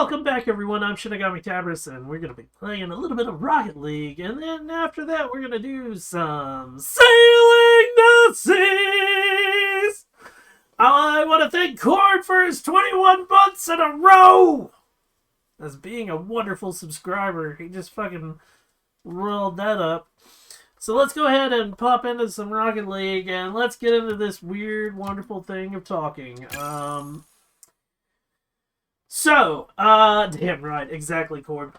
Welcome back, everyone. I'm Shinigami Tabris, and we're going to be playing a little bit of Rocket League, and then after that, we're going to do some Sailing the Seas! I want to thank Cord for his 21 months in a row! As being a wonderful subscriber, he just fucking rolled that up. So let's go ahead and pop into some Rocket League, and let's get into this weird, wonderful thing of talking. Damn right, exactly, Cord.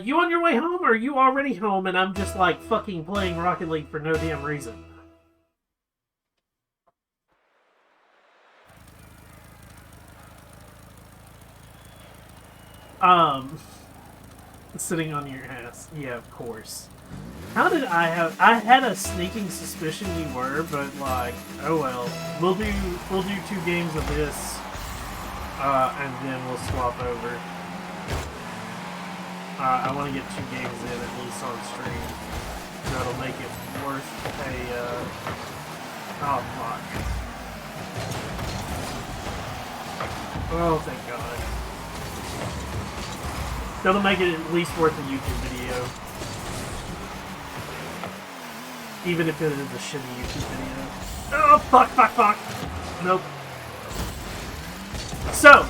You on your way home, or are you already home and I'm just, like, fucking playing Rocket League for no damn reason? Sitting on your ass. Yeah, of course. How did I had a sneaking suspicion you were, but, like, oh well. We'll do 2 games of this. And then we'll swap over. I want to get 2 games in at least on stream. That'll make it worth a, oh fuck. Oh, thank God. That'll make it at least worth a YouTube video. Even if it is a shitty YouTube video. Oh, fuck. Nope. So,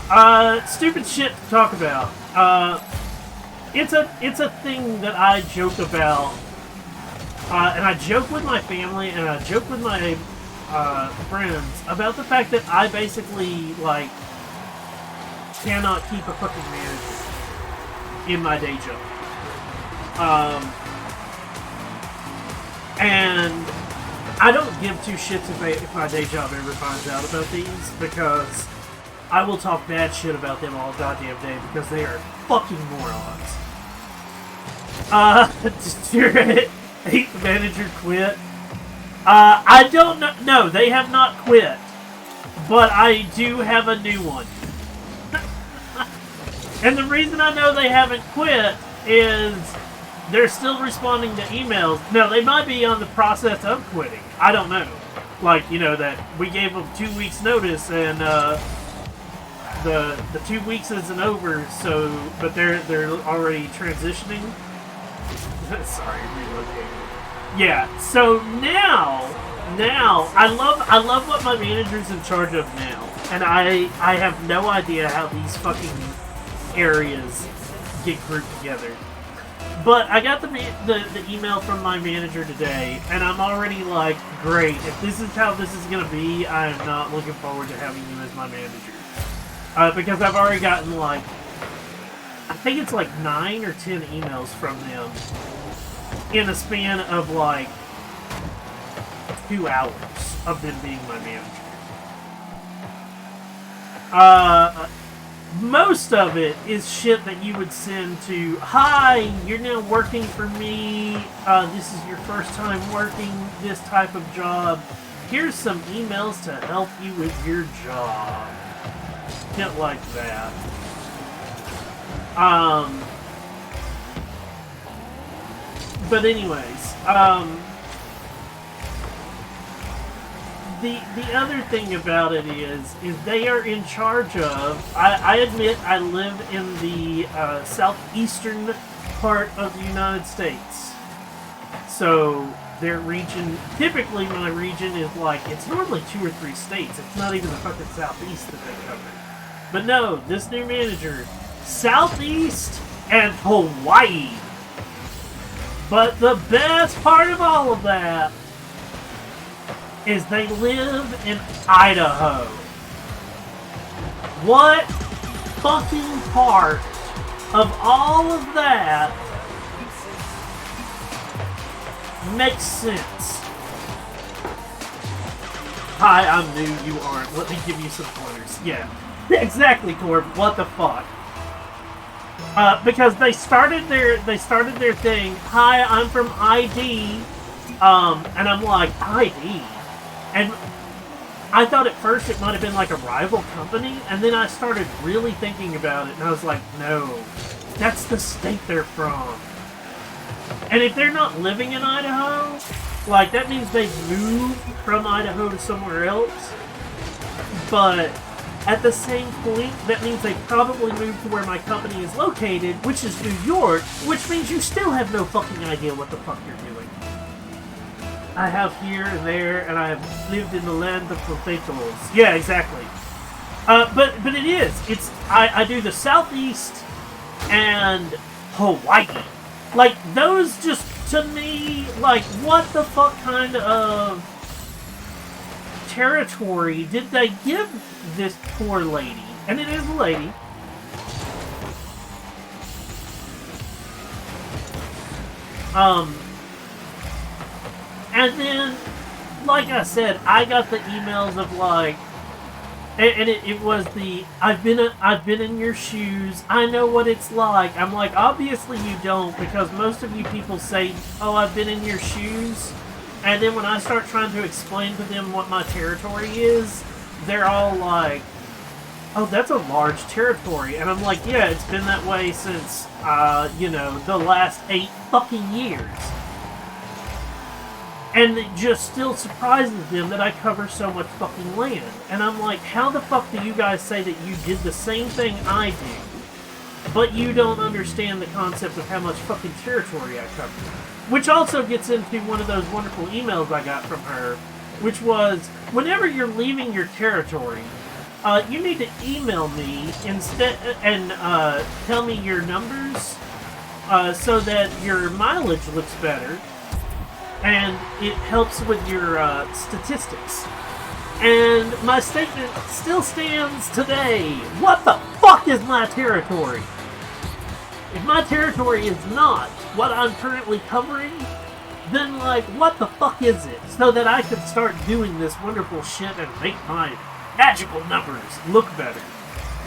stupid shit to talk about. It's a thing that I joke about, and I joke with my family, and I joke with my friends about the fact that I basically, like, cannot keep a fucking manager in my day job. And I don't give 2 shits if my day job ever finds out about these, because I will talk bad shit about them all goddamn day because they are fucking morons. Did your 8th manager quit? I don't know. No, they have not quit. But I do have a new one. And the reason I know they haven't quit is they're still responding to emails. No, they might be on the process of quitting. I don't know. Like, you know, that we gave them 2 weeks notice and, the 2 weeks isn't over, so but they're already transitioning. Sorry, relocating. Yeah, so now I love what my manager's in charge of now, and I have no idea how these fucking areas get grouped together. But I got the email from my manager today, and I'm already like, great. If this is how this is gonna be, I am not looking forward to having you as my manager. Because I've already gotten, like, I think it's like 9 or 10 emails from them in a span of, like, 2 hours of them being my manager. Most of it is shit that you would send to, hi, you're now working for me, this is your first time working this type of job, here's some emails to help you with your job. Shit like that. But anyways, the other thing about it is they are in charge of, I admit I live in the southeastern part of the United States. So their region, typically my region is like, it's normally 2 or 3 states. It's not even the fucking southeast that they cover. But no, this new manager, Southeast and Hawaii. But the best part of all of that is they live in Idaho. What fucking part of all of that makes sense? Hi, I'm new, you aren't. Let me give you some pointers. Yeah. Exactly, Corb. What the fuck? Because they started their thing. Hi, I'm from ID, and I'm like, ID, and I thought at first it might have been like a rival company, and then I started really thinking about it, and I was like, no, that's the state they're from. And if they're not living in Idaho, like that means they've moved from Idaho to somewhere else. But At the same point, that means they probably moved to where my company is located, which is New York, which means you still have no fucking idea what the fuck you're doing. I have here and there, and I have lived in the land of potatoes. Yeah, exactly. But it is. I do the Southeast and Hawaii. Like, those just, to me, like, what the fuck kind of territory did they give this poor lady? And it is a lady. And then, like I said, I got the emails of like, and it was the, I've been in your shoes, I know what it's like. I'm like, obviously you don't, because most of you people say, oh, I've been in your shoes. And then when I start trying to explain to them what my territory is, they're all like, oh, that's a large territory. And I'm like, yeah, it's been that way since, the last 8 fucking years. And it just still surprises them that I cover so much fucking land. And I'm like, how the fuck do you guys say that you did the same thing I do, but you don't understand the concept of how much fucking territory I cover? Which also gets into one of those wonderful emails I got from her, which was, whenever you're leaving your territory, you need to email me instead and tell me your numbers so that your mileage looks better. And it helps with your statistics. And my statement still stands today. What the fuck is my territory? If my territory is not what I'm currently covering, then, like, what the fuck is it? So that I can start doing this wonderful shit and make my magical numbers look better.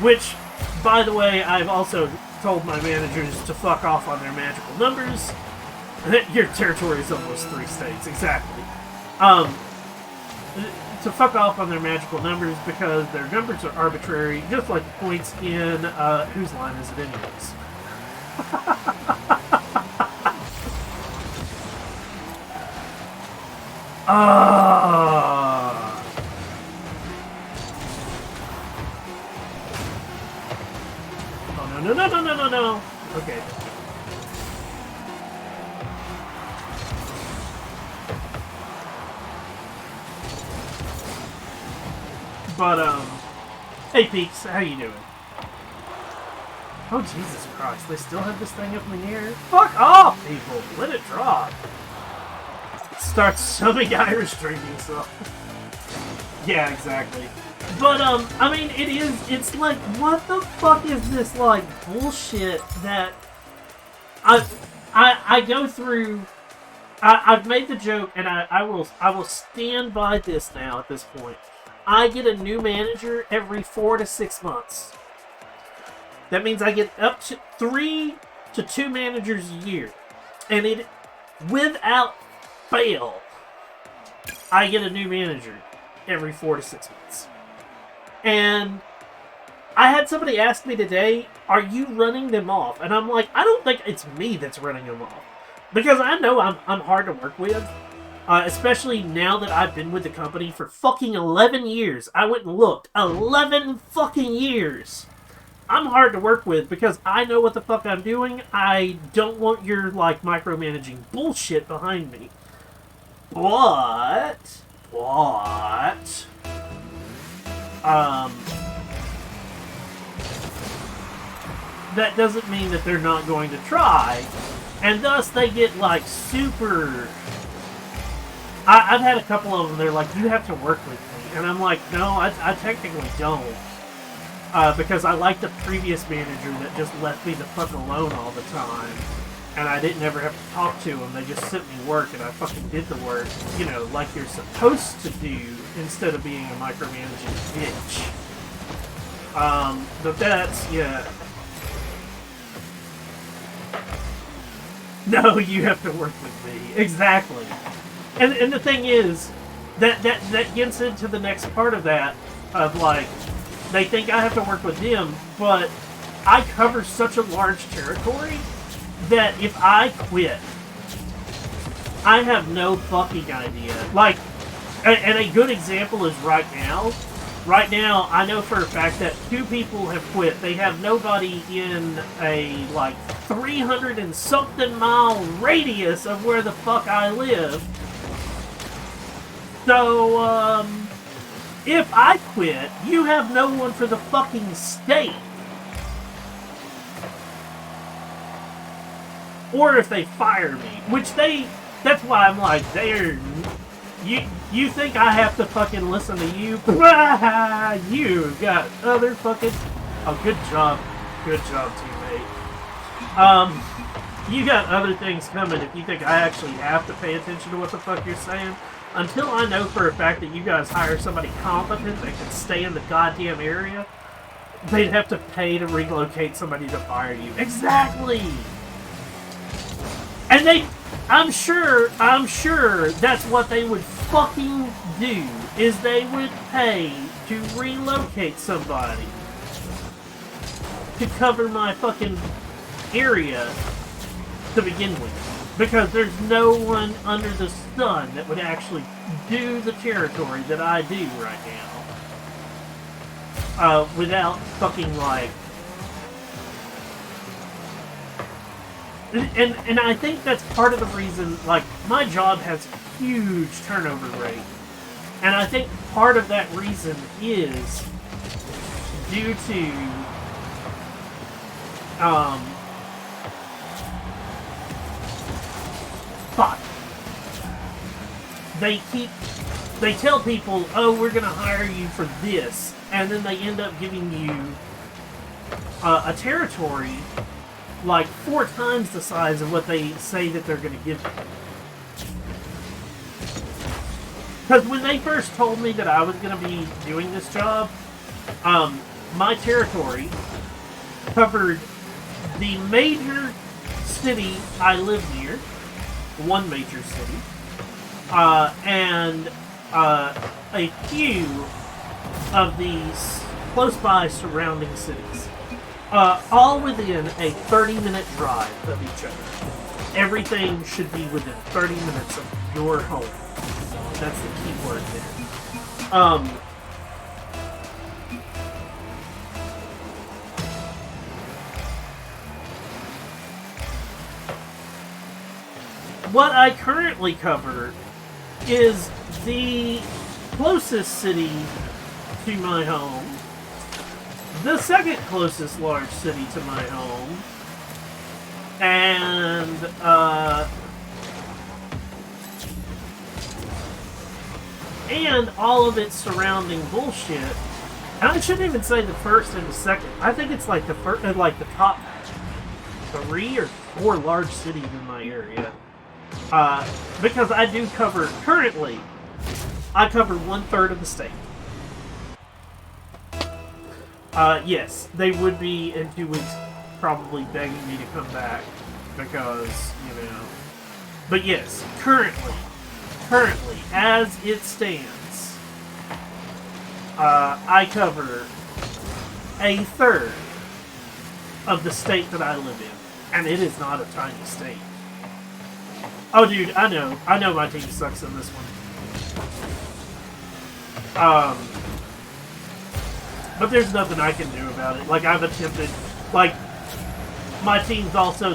Which, by the way, I've also told my managers to fuck off on their magical numbers. Your territory is almost 3 states, exactly. To fuck off on their magical numbers because their numbers are arbitrary, just like the points in, whose line is it anyways? Oh, no. Okay. But, hey Peaks, how you doing? Oh, Jesus Christ, they still have this thing up in the air? Fuck off, people! Let it drop! Start summing Irish drinking stuff. Yeah, exactly. But, I mean, it's like, what the fuck is this, like, bullshit that I go through. I've made the joke, and I will stand by this now at this point. I get a new manager every 4 to 6 months. That means I get up to 3 to 2 managers a year. And it, without fail, I get a new manager every 4 to 6 months. And I had somebody ask me today, are you running them off? And I'm like, I don't think it's me that's running them off. Because I know I'm hard to work with. Especially now that I've been with the company for fucking 11 years. I went and looked. 11 fucking years! I'm hard to work with because I know what the fuck I'm doing. I don't want your, like, micromanaging bullshit behind me. But... that doesn't mean that they're not going to try. And thus they get, like, super... I've had a couple of them, they're like, you have to work with me. And I'm like, no, I technically don't. Because I like the previous manager that just left me the fuck alone all the time. And I didn't ever have to talk to them. They just sent me work and I fucking did the work, you know, like you're supposed to do instead of being a micromanaging bitch. But that's, yeah. No, you have to work with me. Exactly. And the thing is, that gets into the next part of that, of like, they think I have to work with them, but I cover such a large territory that if I quit, I have no fucking idea. Like, and a good example is right now, Right now, I know for a fact that 2 people have quit. They have nobody in a, like, 300 and something mile radius of where the fuck I live. So, if I quit, you have no one for the fucking state. Or if they fire me, which that's why I'm like, you think I have to fucking listen to you? You got other fucking... Oh, good job, teammate. You got other things coming if you think I actually have to pay attention to what the fuck you're saying. Until I know for a fact that you guys hire somebody competent that can stay in the goddamn area, they'd have to pay to relocate somebody to fire you. Exactly! And I'm sure that's what they would fucking do, is they would pay to relocate somebody to cover my fucking area to begin with. Because there's no one under the sun that would actually do the territory that I do right now. Without fucking, like... And I think that's part of the reason, like, my job has a huge turnover rate. And I think part of that reason is due to, fuck. They tell people, oh, we're gonna hire you for this, and then they end up giving you a territory like 4 times the size of what they say that they're going to give me. Because when they first told me that I was going to be doing this job, my territory covered the major city I live near, one major city, and a few of these close by surrounding cities. All within a 30-minute drive of each other. Everything should be within 30 minutes of your home. That's the key word there. What I currently cover is the closest city to my home, the second closest large city to my home, and all of its surrounding bullshit. And I shouldn't even say the first and the second. I think it's like the first, like the top 3 or 4 large cities in my area. Because I do cover, currently, I cover 1/3 of the state. Yes, they would be in 2 weeks probably begging me to come back because, you know. But yes, currently, as it stands, I cover 1/3 of the state that I live in. And it is not a tiny state. Oh, dude, I know my team sucks in this one. But there's nothing I can do about it. Like, I've attempted, like, my team's also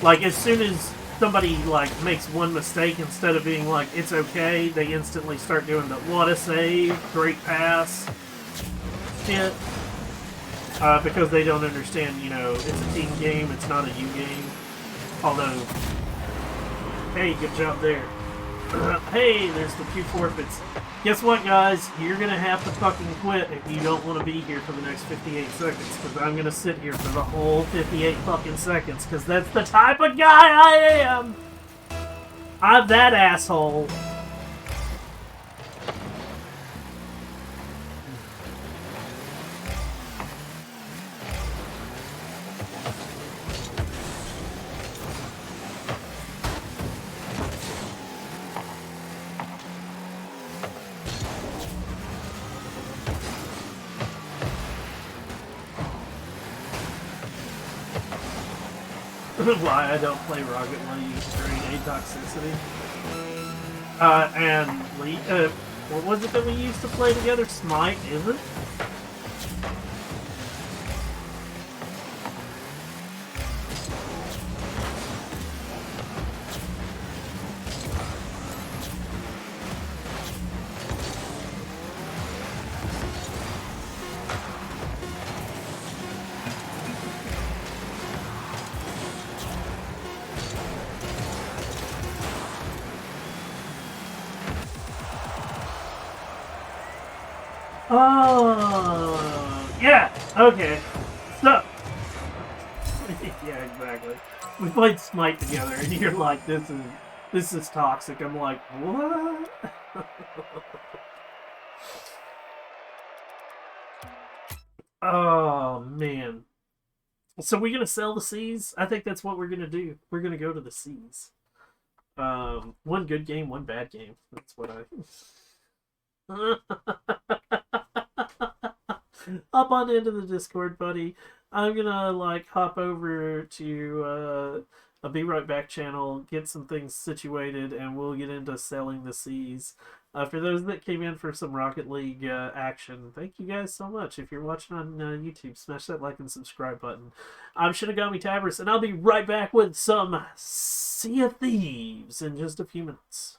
like, as soon as somebody, like, makes one mistake, instead of being like, it's okay, they instantly start doing the, what a save, great pass shit. Because they don't understand, you know, it's a team game, it's not a you game. Although, hey, good job there. Hey, there's the 2 forfeits. Guess what, guys? You're gonna have to fucking quit if you don't want to be here for the next 58 seconds, because I'm gonna sit here for the whole 58 fucking seconds, because that's the type of guy I am! I'm that asshole. Why I don't play Rocket League during A toxicity. What was it that we used to play together? Smite, is it? Oh, yeah. Okay. So, yeah, exactly. We played Smite together, and you're like, this is toxic. I'm like, what? Oh man. So we're gonna sell the seas? I think that's what we're gonna do. We're gonna go to the seas. One good game, one bad game. That's what Hop on into the Discord, buddy. I'm gonna like hop over to a Be Right Back channel, get some things situated, and we'll get into selling the seas. For those that came in for some Rocket League action, thank you guys so much. If you're watching on YouTube, smash that like and subscribe button. I'm Shinigami Tavris, and I'll be right back with some Sea of Thieves in just a few minutes.